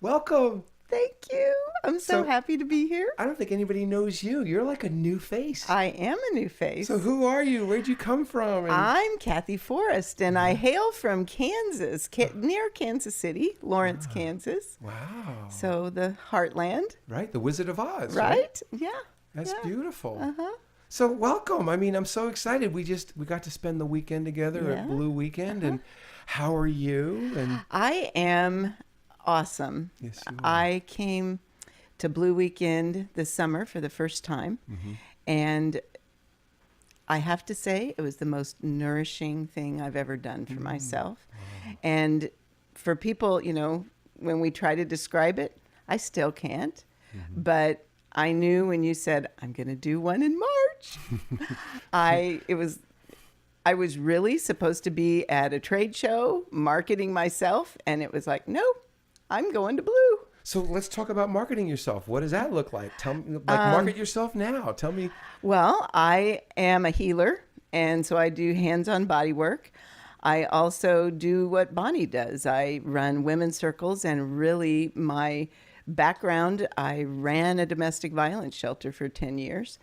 Welcome. Thank you. I'm so So, happy to be here. I don't think anybody knows you. You're like a new face. I am a new So, face. who are you? Where'd you come from? And I'm Kathy Forrest, and I yeah. hail from Kansas, near Kansas City, Lawrence, Ah, Kansas. wow. So the heartland, Right, the Wizard of Oz, right? right? Yeah, That's yeah. beautiful. Uh-huh. So, welcome. I mean, I'm so excited. We got to spend the weekend together at Yeah. Blue Weekend. And how are you? And I am awesome. yes, you are. I came to Blue Weekend this summer for the first time, Hmm. and I have to say it was the most nourishing thing I've ever done for Mm. myself. Wow. And for people, when we try to describe it, I still can't. Hmm. But I knew when you said, I'm going to do one in March, it was, I was really supposed to be at a trade show marketing myself. And it was like, nope, I'm going to Blue. So let's talk about marketing yourself. What does that look like? Tell me, like, market yourself now. Tell me. Well, I am a healer, and so I do hands-on body work. I also do what Bonnie does. I run women's circles, and really my background, I ran a domestic violence shelter for 10 years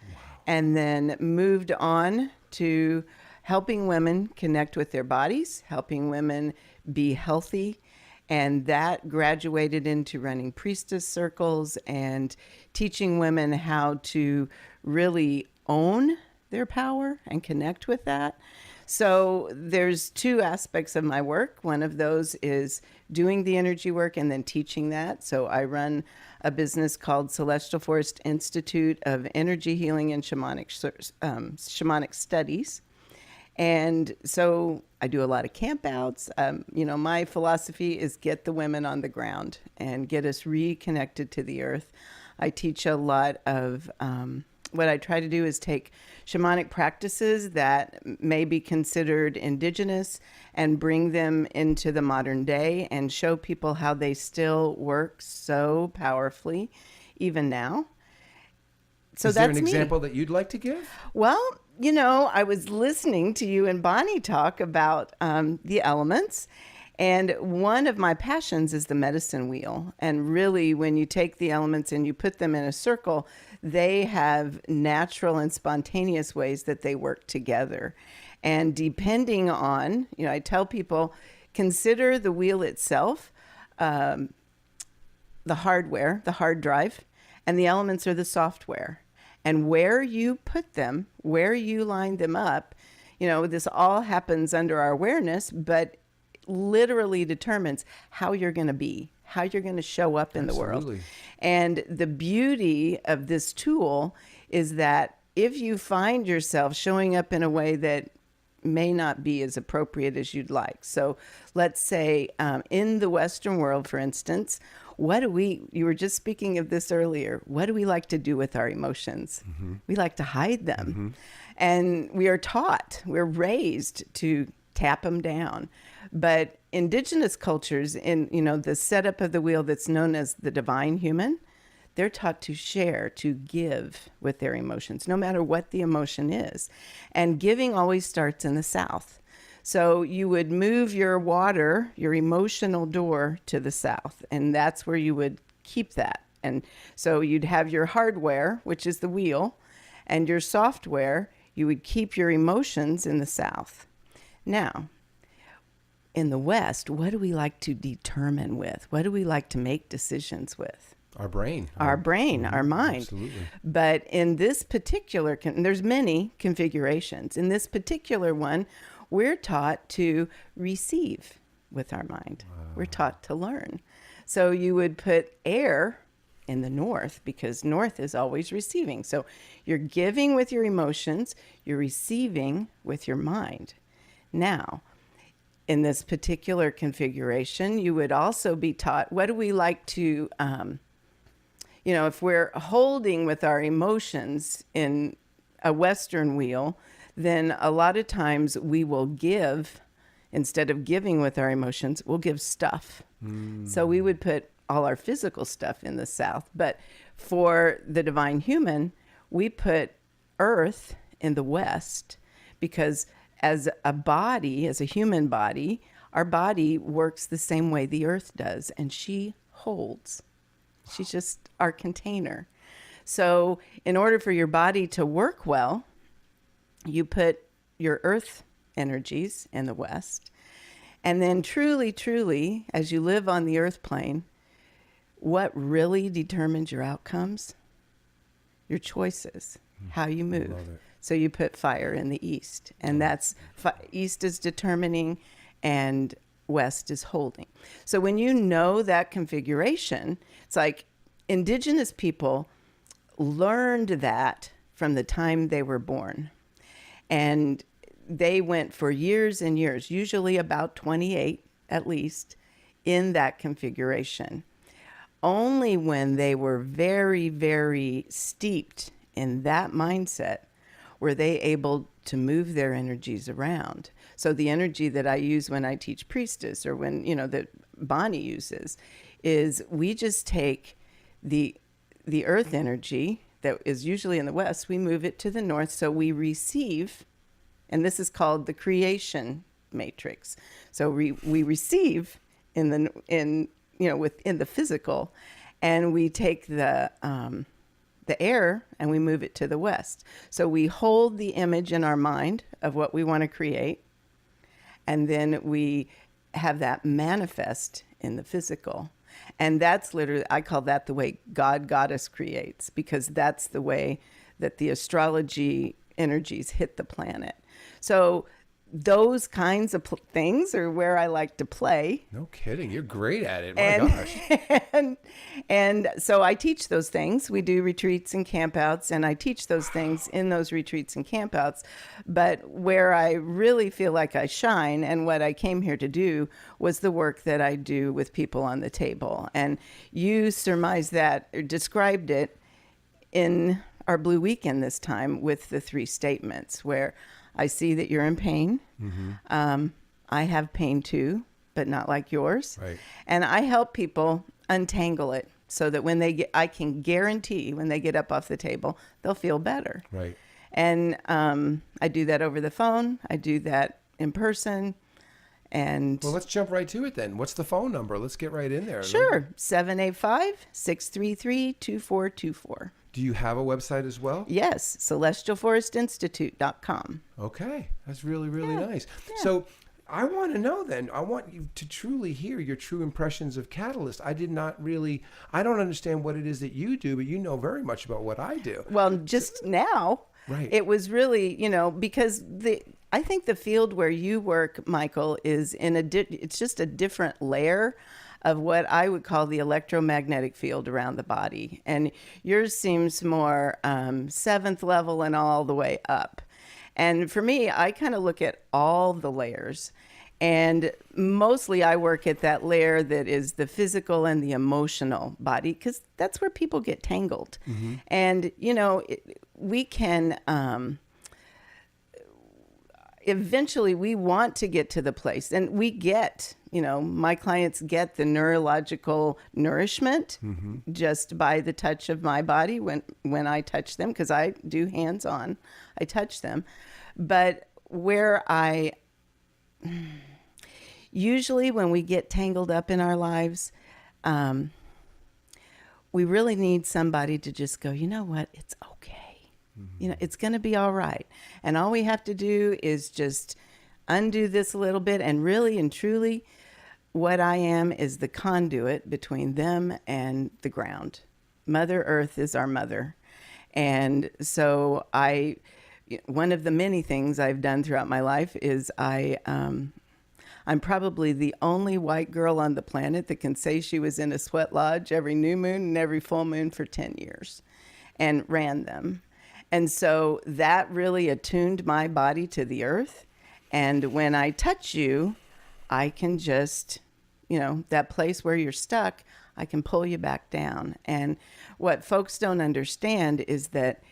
and then moved on to helping women connect with their bodies, helping women be healthy. And that graduated into running priestess circles and teaching women how to really own their power and connect with that. So there's two aspects of my work. One of those is doing the energy work and then teaching that. So I run a business called Celestial Forest Institute of Energy Healing and Shamanic Studies. And so I do a lot of campouts. My philosophy is get the women on the ground and get us reconnected to the earth. I teach a lot of what I try to do is take shamanic practices that may be considered indigenous and bring them into the modern day and show people how they still work so powerfully even now. So Is there an that's me. example that you'd like to give? Well, I was listening to you and Bonnie talk about the elements. And one of my passions is the medicine wheel. And really, when you take the elements and you put them in a circle, they have natural and spontaneous ways that they work together. And depending on, I tell people, consider the wheel itself, the hardware, the hard drive, and the elements are the software. And where you put them, where you line them up, this all happens under our awareness, but literally determines how you're going to be, how you're going to show up in the world. Absolutely. And the beauty of this tool is that if you find yourself showing up in a way that may not be as appropriate as you'd like. So let's say in the Western world, for instance, you were just speaking of this earlier, what do we like to do with our emotions? Mm-hmm. We like to hide them. Mm-hmm. And we are taught, we're raised to tap them down. But indigenous cultures in, the setup of the wheel that's known as the divine human, they're taught to share, to give with their emotions, no matter what the emotion is. And giving always starts in the south. So you would move your water, your emotional door to the south, and that's where you would keep that. And so you'd have your hardware, which is the wheel, and your software, you would keep your emotions in the south. Now, in the West, what do we like to determine with? What do we like to make decisions with? Our brain. Our brain, our mind. Absolutely. But in this particular, there's many configurations. In this particular one, we're taught to receive with our mind. Wow. We're taught to learn. So you would put air in the north because north is always receiving. So you're giving with your emotions, you're receiving with your mind. Now, in this particular configuration, you would also be taught, what do we like to, if we're holding with our emotions in a Western wheel, then a lot of times we will give, instead of giving with our emotions, we'll give stuff. So we would put all our physical stuff in the south. But for the divine human, we put earth in the west because as a body, as a human body, our body works the same way the earth does, and she holds. She's just our container. So in order for your body to work well, you put your earth energies in the west. And then truly, truly, as you live on the earth plane, what really determines your outcomes? Your choices, how you move. So you put fire in the east, and that's east is determining and west is holding. So when you know that configuration, it's like indigenous people learned that from the time they were born. And they went for years and years, usually about 28 at least, in that configuration. Only when they were very, very steeped in that mindset were they able to move their energies around. So the energy that I use when I teach priestess, or when, that Bonnie uses, is we just take the earth energy that is usually in the west, we move it to the north, so we receive, and this is called the creation matrix. So we receive within the physical, and we take the air and we move it to the west. So we hold the image in our mind of what we want to create, and then we have that manifest in the physical. And that's literally, I call that the way God Goddess creates, because that's the way that the astrology energies hit the planet. So those kinds of things are where I like to play. No kidding. You're great at it. My gosh. And so I teach those things. We do retreats and campouts, and I teach those things in those retreats and campouts. But where I really feel like I shine, and what I came here to do, was the work that I do with people on the table. And you surmised that, or described it in our Blue Weekend this time with the 3 statements, where I see that you're in pain. Mm-hmm. I have pain too, but not like yours. Right. And I help people untangle it so that when I can guarantee when they get up off the table, they'll feel better. Right. And I do that over the phone. I do that in person. And well, let's jump right to it then. What's the phone number? Let's get right in there. Sure. 785-633-2424. Do you have a website as well? Yes, celestialforestinstitute.com. Okay, that's really, really nice. Yeah. So I want to know then, I want you to truly hear your true impressions of Catalyst. I don't understand what it is that you do, but you know very much about what I do. Well, just now, right. It was really, because I think the field where you work, Michael, is it's just a different layer of what I would call the electromagnetic field around the body. And yours seems more 7th level and all the way up. And for me, I kind of look at all the layers. And mostly I work at that layer that is the physical and the emotional body, because that's where people get tangled. Mm-hmm. And, we can... eventually we want to get to the place, and we get, my clients get the neurological nourishment just by the touch of my body when I touch them, because I do hands-on, I touch them. But where usually when we get tangled up in our lives, we really need somebody to just go, you know what, it's okay. It's going to be all right. And all we have to do is just undo this a little bit. And really and truly, what I am is the conduit between them and the ground. Mother Earth is our mother. And so one of the many things I've done throughout my life is I'm probably the only white girl on the planet that can say she was in a sweat lodge every new moon and every full moon for 10 years and ran them. And so that really attuned my body to the earth. And when I touch you, I can just, that place where you're stuck, I can pull you back down. And what folks don't understand is that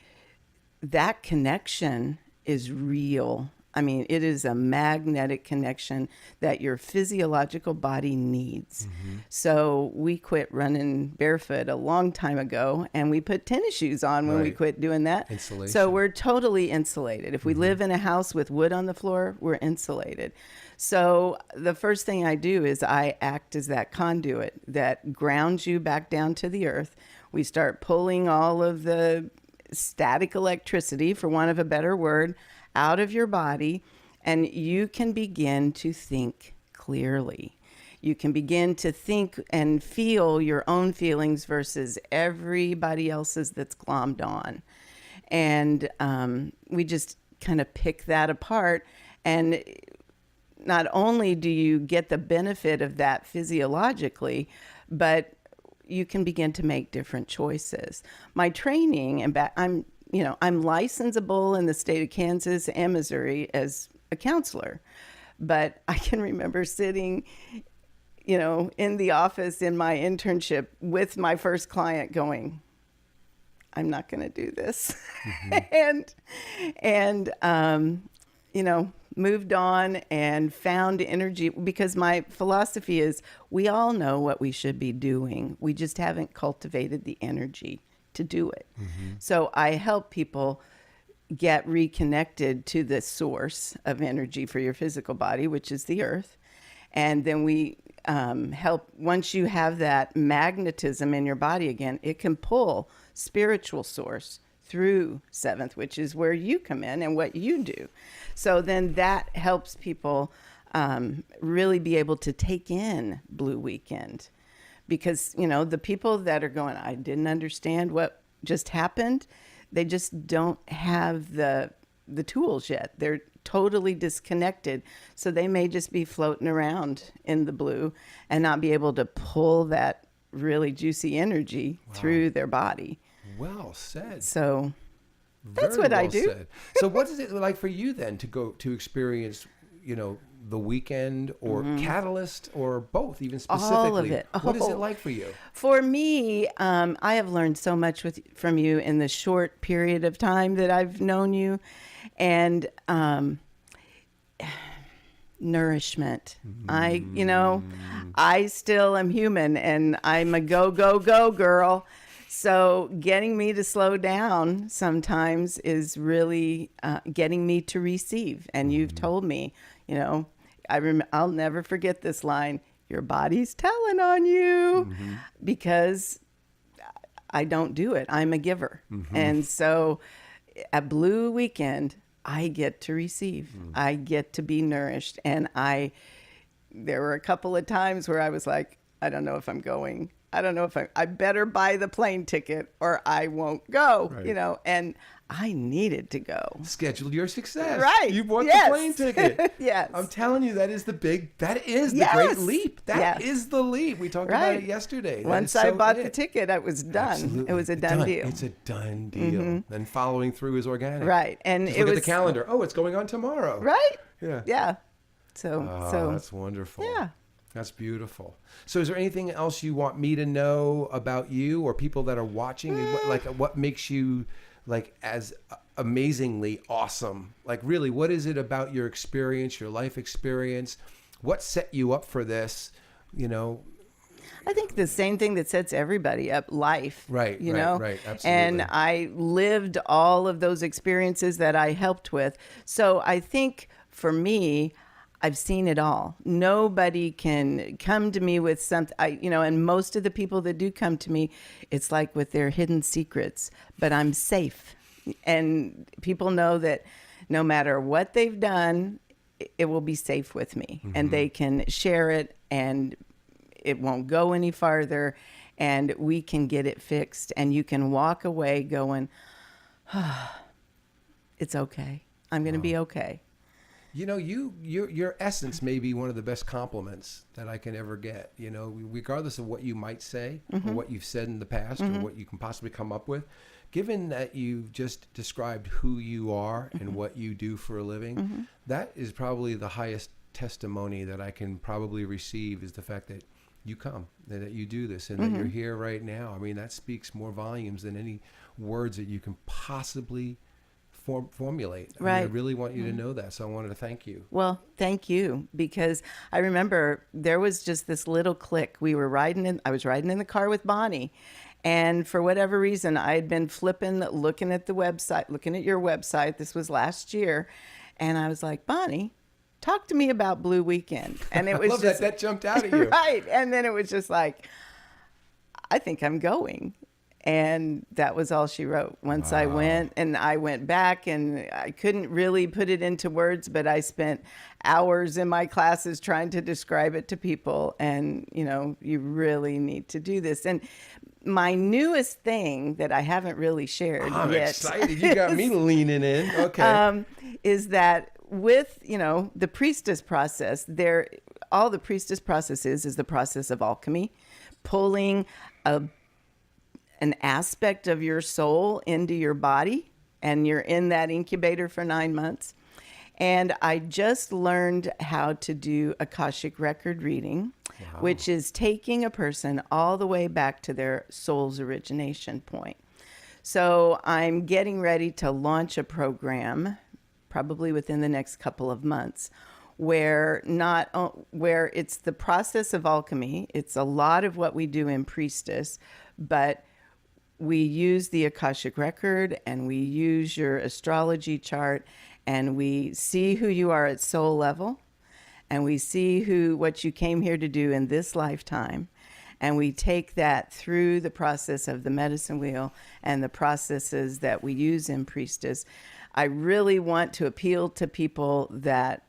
connection is real. I mean, it is a magnetic connection that your physiological body needs. So we quit running barefoot a long time ago, and we put tennis shoes on when we Right. quit doing that. Insulation. So we're totally insulated. If we live in a house with wood on the floor, we're insulated. So the first thing I do is I act as that conduit that grounds you back down to the earth. We start pulling all of the static electricity, for want of a better word, out of your body, and you can begin to think clearly. You can begin to think and feel your own feelings versus everybody else's that's glommed on. And we just kind of pick that apart. And not only do you get the benefit of that physiologically, but you can begin to make different choices. My training, and I'm licensable in the state of Kansas and Missouri as a counselor, but I can remember sitting, in the office in my internship with my first client going, I'm not going to do this. and moved on and found energy, because my philosophy is we all know what we should be doing. We just haven't cultivated the energy to do it. So I help people get reconnected to the source of energy for your physical body, which is the earth. And then we help, once you have that magnetism in your body again, it can pull spiritual source through seventh, which is where you come in and what you do. So then that helps people really be able to take in Blue Weekend, because, the people that are going, I didn't understand what just happened. They just don't have the tools yet. They're totally disconnected. So they may just be floating around in the blue and not be able to pull that really juicy energy through their body. Well said. So that's Very what I well do. said. So what is it like for you then to go to experience, the weekend or Catalyst or both, even specifically? All of it. What is Oh. it like for you? For me, I have learned so much from you in the short period of time that I've known you, and nourishment. I still am human, and I'm a go, go, go girl. So getting me to slow down sometimes is really getting me to receive. And you've told me, I'll never forget this line, your body's telling on you, because I don't do it. I'm a giver. And so at Blue Weekend, I get to receive. I get to be nourished. And there were a couple of times where I was like, I don't know if I'm going. I don't know if I better buy the plane ticket or I won't go, Right. and I needed to go. Schedule your success. Right. You bought Yes. the plane ticket. Yes. I'm telling you, that is the Yes. great leap. That is Yes. the leap. We talked about Right. it yesterday. That Once is I so bought it. the ticket, it was done. Absolutely. It was a done deal. It's a done deal. And following through is organic. Right. And Just it look was at the calendar. Oh, it's going on tomorrow. Right? Yeah. Yeah. So That's wonderful. yeah. That's beautiful. So is there anything else you want me to know about you or people that are watching? What makes you as amazingly awesome? Really, what is it about your experience, your life experience? What set you up for this? I think the same thing that sets everybody up, life. Right, You right, know? right, absolutely. And I lived all of those experiences that I helped with. So I think for me, I've seen it all. Nobody can come to me with something, and most of the people that do come to me, it's like with their hidden secrets, but I'm safe. And people know that no matter what they've done, it will be safe with me, and they can share it, and it won't go any farther, and we can get it fixed, and you can walk away going, it's okay. I'm going to be okay. Your essence may be one of the best compliments that I can ever get, regardless of what you might say or what you've said in the past or what you can possibly come up with. Given that you've just described who you are and what you do for a living, that is probably the highest testimony that I can probably receive, is the fact that you come, that you do this, and that you're here right now. I mean, that speaks more volumes than any words that you can possibly formulate. I Right. mean, I really want you to know that. So I wanted to thank you. Well, thank you, because I remember there was just this little click. I was riding in the car with Bonnie, and for whatever reason, I had been looking at the website, looking at your website. This was last year, and I was like, Bonnie, talk to me about Blue Weekend. And it I was love just that jumped out at you. right. And then it was just like, I think I'm going. And that was all she wrote. Once I went back, and I couldn't really put it into words, but I spent hours in my classes trying to describe it to people. And, you really need to do this. And my newest thing that I haven't really shared I'm yet excited. You got me leaning in. Okay. is that with, the priestess process, all the priestess process is the process of alchemy, pulling an aspect of your soul into your body, and you're in that incubator for 9 months. And I just learned how to do Akashic record reading, which is taking a person all the way back to their soul's origination point. So I'm getting ready to launch a program, probably within the next couple of months, where it's the process of alchemy. It's a lot of what we do in Priestess, but we use the Akashic record, and we use your astrology chart, and we see who you are at soul level, and we see what you came here to do in this lifetime. And we take that through the process of the medicine wheel and the processes that we use in Priestess. I really want to appeal to people that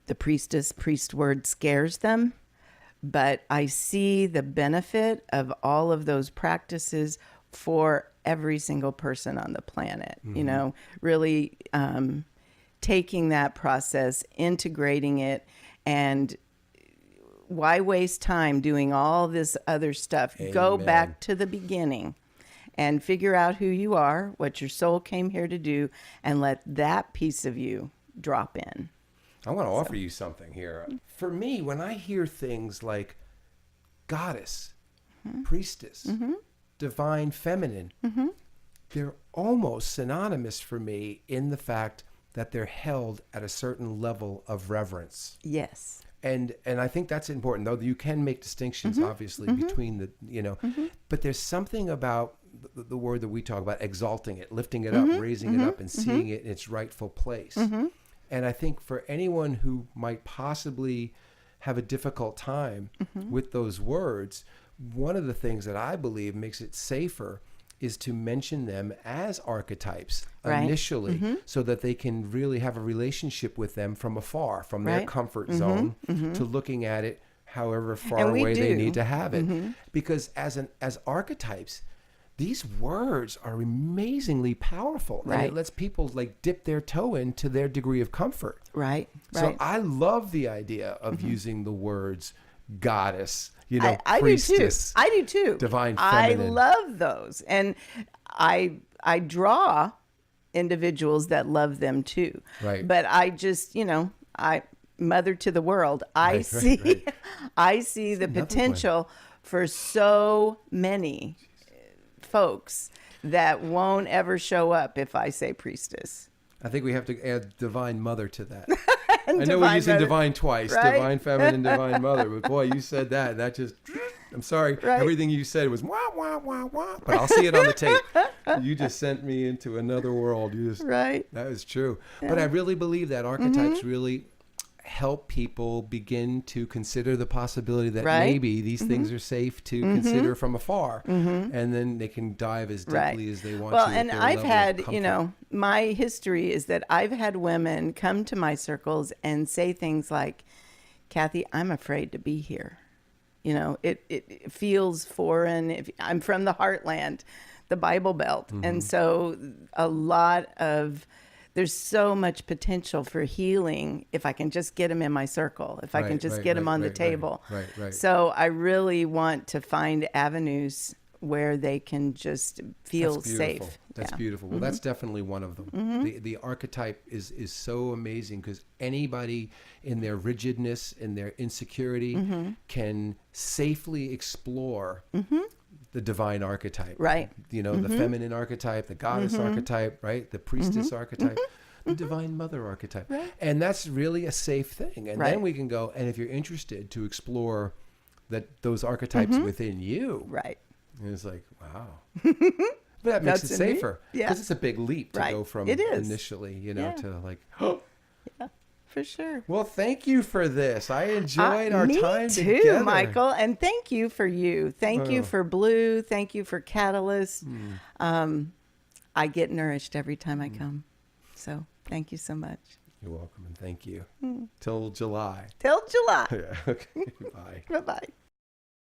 the priest word scares them. But I see the benefit of all of those practices for every single person on the planet, really taking that process, integrating it, and why waste time doing all this other stuff? Amen. Go back to the beginning and figure out who you are, what your soul came here to do, and let that piece of you drop in. I want to offer you something here. For me, when I hear things like goddess, priestess, divine feminine, they're almost synonymous for me in the fact that they're held at a certain level of reverence. Yes. And I think that's important, though you can make distinctions, obviously, between but there's something about the word that we talk about, exalting it, lifting it up, raising it up, and seeing it in its rightful place. And I think for anyone who might possibly have a difficult time with those words, one of the things that I believe makes it safer is to mention them as archetypes initially, so that they can really have a relationship with them from afar, from their comfort zone to looking at it however far away they need to have it. Because as archetypes, these words are amazingly powerful, and it lets people dip their toe into their degree of comfort. Right. So I love the idea of using the words goddess, I priestess. I do too. Divine feminine. I love those, and I draw individuals that love them too. Right. But I just, I mother to the world. I see the potential for so many folks that won't ever show up if I say priestess. I think we have to add divine mother to that. I know we're using divine twice, divine feminine, divine mother, but boy, you said that. That just, I'm sorry, everything you said was wah, wah, wah, wah, but I'll see it on the tape. You just sent me into another world. That is true. Yeah. But I really believe that archetypes really help people begin to consider the possibility that maybe these things are safe to consider from afar, and then they can dive as deeply as they want to. Well, and I've had, my history is that I've had women come to my circles and say things like, Kathy, I'm afraid to be here. It feels foreign. I'm from the heartland, the Bible Belt. And so there's so much potential for healing if I can just get them in my circle, if I can just get them on the table. Right. So I really want to find avenues where they can just feel safe. That's beautiful. Well, that's definitely one of them. The archetype is so amazing because anybody in their rigidness, in their insecurity, can safely explore the divine archetype. Right. You know, the feminine archetype, the goddess archetype, right? The priestess archetype, the divine mother archetype. Right. And that's really a safe thing. And Right. then we can go, and if you're interested to explore those archetypes within you, Right. and it's like, wow. But that makes it That's in me. safer. Yeah. Because it's a big leap to Right. go from It is. initially, you know, Yeah. to like, Yeah, for sure. well, thank you for this. I enjoyed our Me time too, together. Michael. And thank you for you. Thank you Oh. for Blue. Thank you for Catalyst. I get nourished every time I come. So thank you so much. You're welcome, and thank you. Till July. Till July. Yeah. Okay. Bye. Bye-bye.